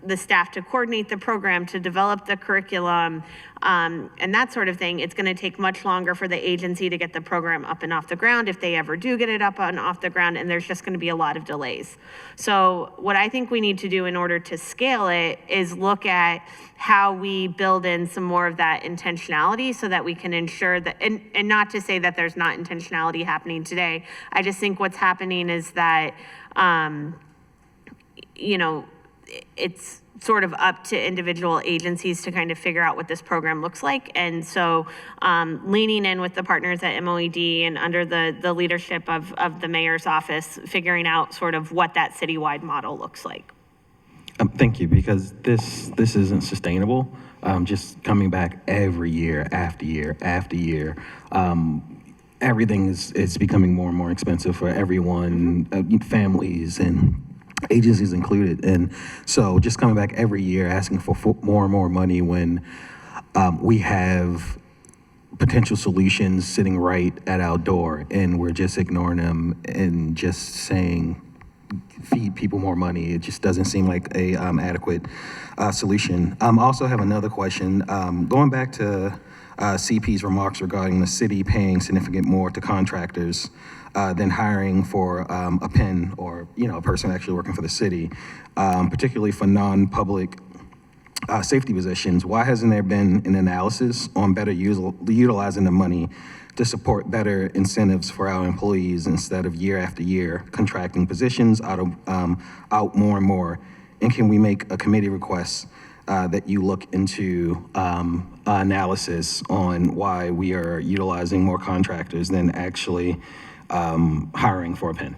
the staff to coordinate the program, to develop the curriculum, and that sort of thing. It's going to take much longer for the agency to get the program up and off the ground, if they ever do get it up and off the ground, and there's just going to be a lot of delays. So what I think we need to do in order to scale it is look at how we build in some more of that intentionality so that we can ensure that, and not to say that there's not intentionality happening today. I just think what's happening is that, you know, it's sort of up to individual agencies to kind of figure out what this program looks like. And so leaning in with the partners at MOED and under the leadership of the mayor's office, figuring out sort of what that citywide model looks like. Thank you, because this isn't sustainable. Just coming back every year after year after year. Everything is becoming more and more expensive for everyone, families and agencies included. And so just coming back every year asking for more and more money when we have potential solutions sitting right at our door and we're just ignoring them and just saying, feed people more money. It just doesn't seem like a adequate solution. I also have another question. Going back to CP's remarks regarding the city paying significant more to contractors than hiring for a pen or, you know, a person actually working for the city, particularly for non-public safety positions. Why hasn't there been an analysis on better utilizing the money to support better incentives for our employees instead of year after year contracting positions out more and more? And can we make a committee request that you look into analysis on why we are utilizing more contractors than actually hiring for a pen?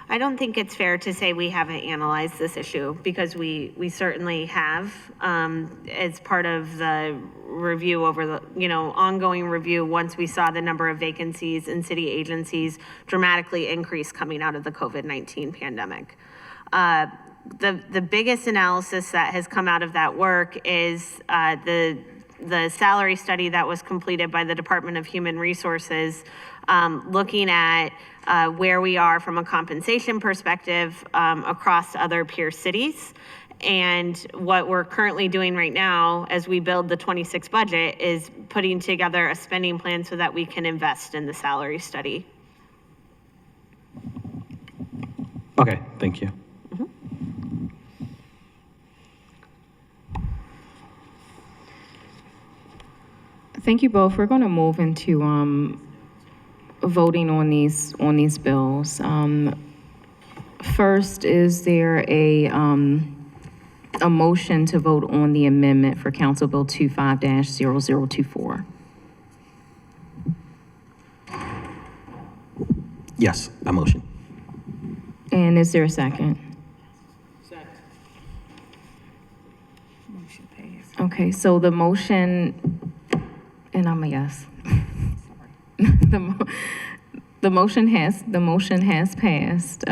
I don't think it's fair to say we haven't analyzed this issue, because we certainly have, as part of the review over the, you know, ongoing review, once we saw the number of vacancies in city agencies dramatically increase coming out of the COVID-19 pandemic. The biggest analysis that has come out of that work is the salary study that was completed by the Department of Human Resources, looking at where we are from a compensation perspective across other peer cities. And what we're currently doing right now as we build the 26 budget is putting together a spending plan so that we can invest in the salary study. Okay, thank you. Thank you both. We're going to move into voting on these bills. First, is there a motion to vote on the amendment for Council Bill 25-0024? Yes, a motion. And is there a second? Second. Motion passed. Okay, so the motion, and I'm a yes. The motion has passed.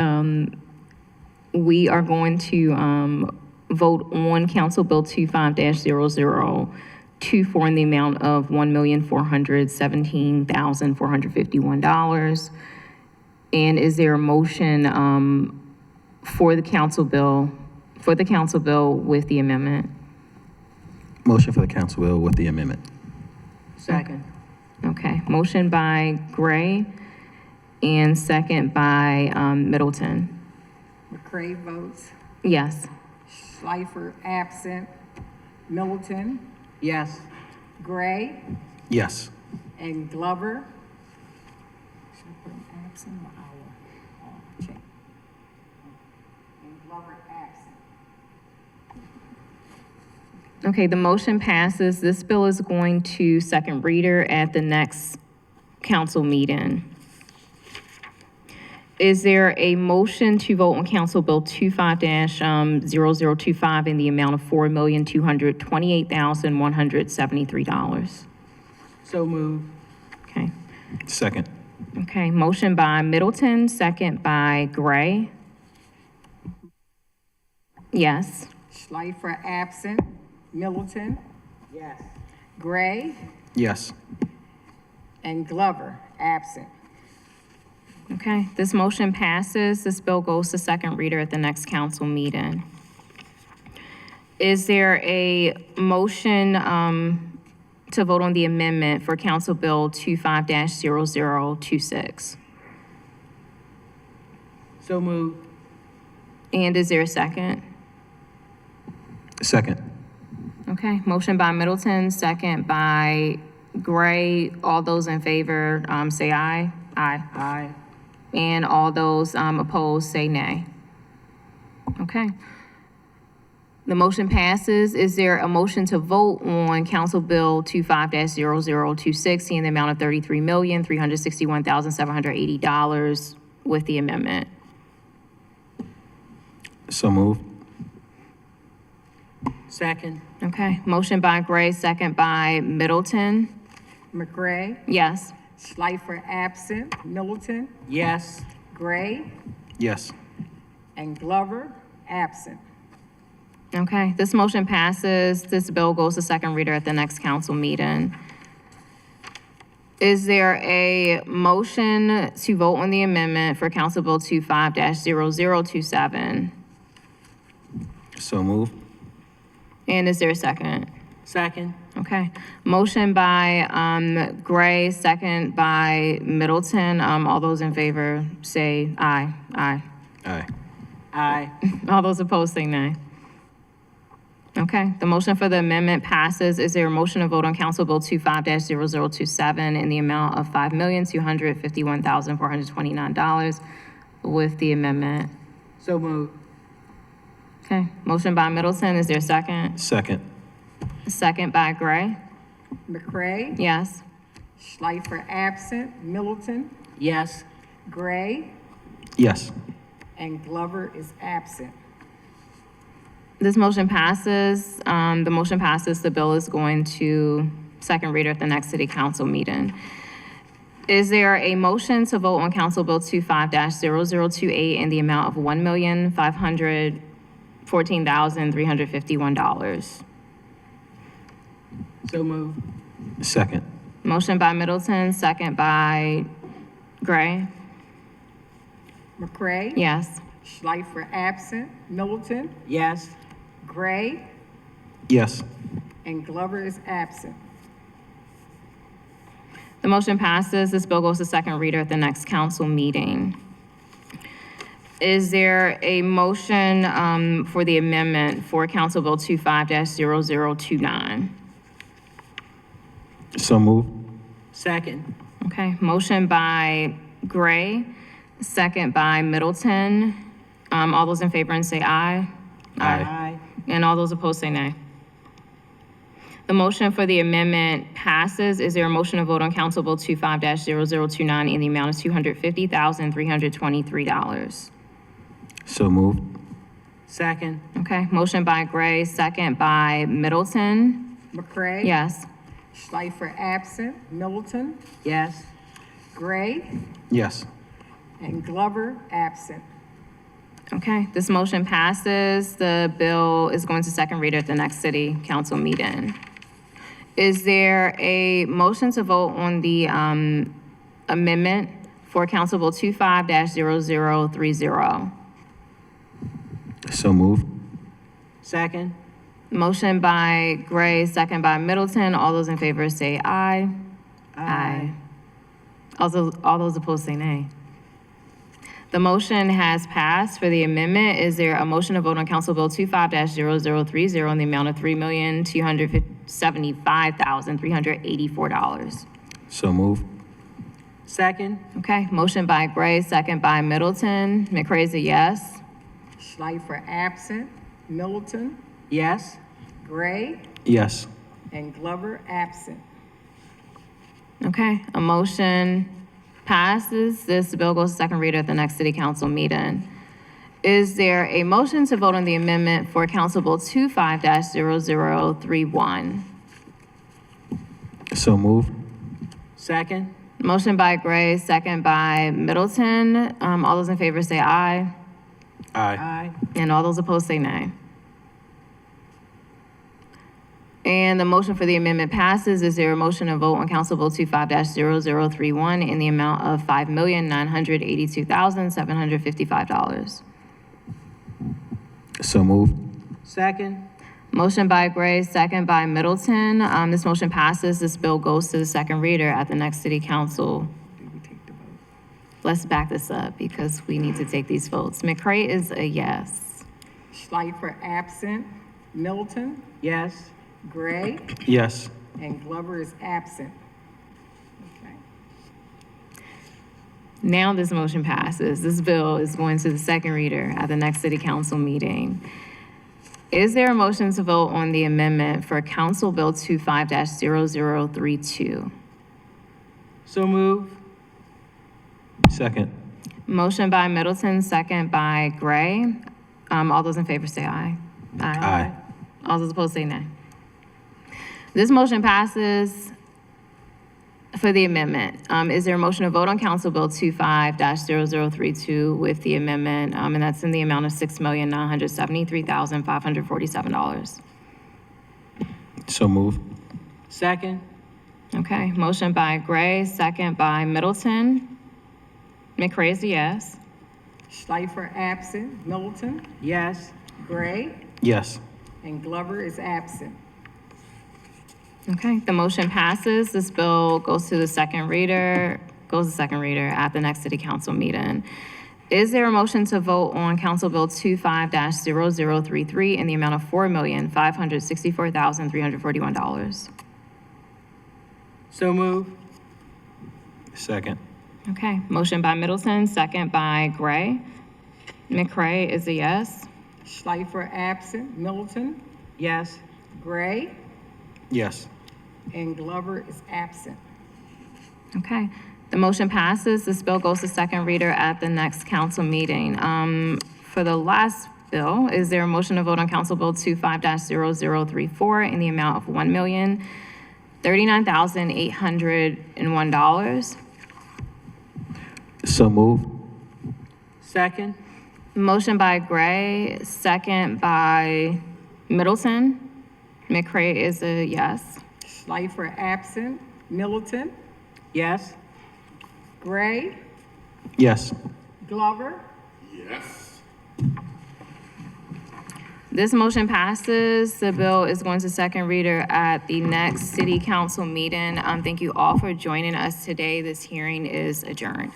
We are going to vote on Council Bill 25-0024 in the amount of $1,417,451. And is there a motion for the council bill with the amendment? Motion for the council bill with the amendment. Second. Okay, motion by Gray and second by Middleton. McCray votes. Yes. Schleifer absent. Middleton, Yes. Gray, Yes. and Glover. Should I put him absent or our? Check. And Glover absent. Okay, the motion passes. This bill is going to second reader at the next council meeting. Is there a motion to vote on Council Bill 25-0025 in the amount of $4,228,173? So move. Okay. Second. Okay, motion by Middleton, second by Gray. Yes. Schleifer absent. Middleton, Yes. Gray, Yes. and Glover absent. Okay, this motion passes. This bill goes to second reader at the next council meeting. Is there a motion to vote on the amendment for Council Bill 25-0026? So moved. And is there a second? Second. Okay, motion by Middleton, second by Gray. All those in favor, say aye. Aye. Aye. And all those opposed, say nay. Okay. The motion passes. Is there a motion to vote on Council Bill 25-0026 in the amount of $33,361,780 with the amendment? So moved. Second. Okay, motion by Gray, second by Middleton. McCray, Yes. Schleifer absent, Middleton, Yes. Gray, Yes. and Glover absent. Okay, this motion passes. This bill goes to second reader at the next council meeting. Is there a motion to vote on the amendment for Council Bill 25-0027? So moved. And is there a second? Second. Okay, motion by Gray, second by Middleton. All those in favor say aye. Aye. Aye. Aye. All those opposed say nay. Okay, the motion for the amendment passes. Is there a motion to vote on Council Bill 25-0027 in the amount of $5,251,429 with the amendment? So moved. Okay, motion by Middleton. Is there a second? Second. Second by Gray. McCray, Yes. Schleifer absent, Middleton, Yes. Gray, Yes. and Glover is absent. This motion passes. The motion passes. The bill is going to second reader at the next city council meeting. Is there a motion to vote on Council Bill 25-0028 in the amount of $1,514,351? So moved. Second. Motion by Middleton, second by Gray. McCray, Yes. Schleifer absent, Middleton, Yes. Gray, Yes. and Glover is absent. The motion passes. This bill goes to second reader at the next council meeting. Is there a motion for the amendment for Council Bill 25-0029? So moved. Second. Okay, motion by Gray, second by Middleton. All those in favor and say aye. Aye. And all those opposed say nay. The motion for the amendment passes. Is there a motion to vote on Council Bill 25-0029 in the amount of $250,323? So moved. Second. Okay, motion by Gray, second by Middleton. McCray, Yes. Schleifer absent, Middleton, Yes. Gray, Yes. and Glover absent. Okay, this motion passes. The bill is going to second reader at the next city council meeting. Is there a motion to vote on the amendment for Council Bill 25-0030? So moved. Second. Motion by Gray, second by Middleton. All those in favor say aye. Aye. Also, all those opposed say nay. The motion has passed for the amendment. Is there a motion to vote on Council Bill 25-0030 in the amount of $3,275,384? So moved. Second. Okay, motion by Gray, second by Middleton. McCray's a yes. Schleifer absent, Middleton, Yes. Gray, Yes. and Glover absent. Okay, a motion passes. This bill goes to second reader at the next city council meeting. Is there a motion to vote on the amendment for Council Bill 25-0031? So moved. Second. Motion by Gray, second by Middleton. All those in favor say aye. Aye. Aye. And all those opposed say nay. And the motion for the amendment passes. Is there a motion to vote on Council Bill 25-0031 in the amount of $5,982,755? So moved. Second. Motion by Gray, second by Middleton. This motion passes. This bill goes to the second reader at the next city council. Let's back this up because we need to take these votes. McCray is a yes. Schleifer absent. Middleton, Yes? Gray, Yes. and Glover is absent. Okay. Now this motion passes. This bill is going to the second reader at the next city council meeting. Is there a motion to vote on the amendment for Council Bill 25-0032? So move? Second. Motion by Middleton, second by Gray. All those in favor say aye. Aye. All those opposed say nay. This motion passes for the amendment. Is there a motion to vote on Council Bill 25-0032 with the amendment, and that's in the amount of $6,973,547? So move. Second? Okay, motion by Gray, second by Middleton. McCray is a yes. Schleifer absent. Middleton, Yes? Gray, Yes. and Glover is absent. Okay, the motion passes. This bill goes to the second reader at the next city council meeting. Is there a motion to vote on Council Bill 25-0033 in the amount of $4,564,341? So move? Second. Okay, motion by Middleton, second by Gray. McCray is a yes. Schleifer absent. Middleton, Yes? Gray, Yes. and Glover is absent. Okay, the motion passes. This bill goes to second reader at the next council meeting. For the last bill, is there a motion to vote on Council Bill 25-0034 in the amount of $1,039,801? So move. Second? Motion by Gray, second by Middleton. McCray is a yes. Schleifer absent. Middleton, Yes? Gray, Yes. Glover, This motion passes. The bill is going to second reader at the next city council meeting. Thank you all for joining us today. This hearing is adjourned.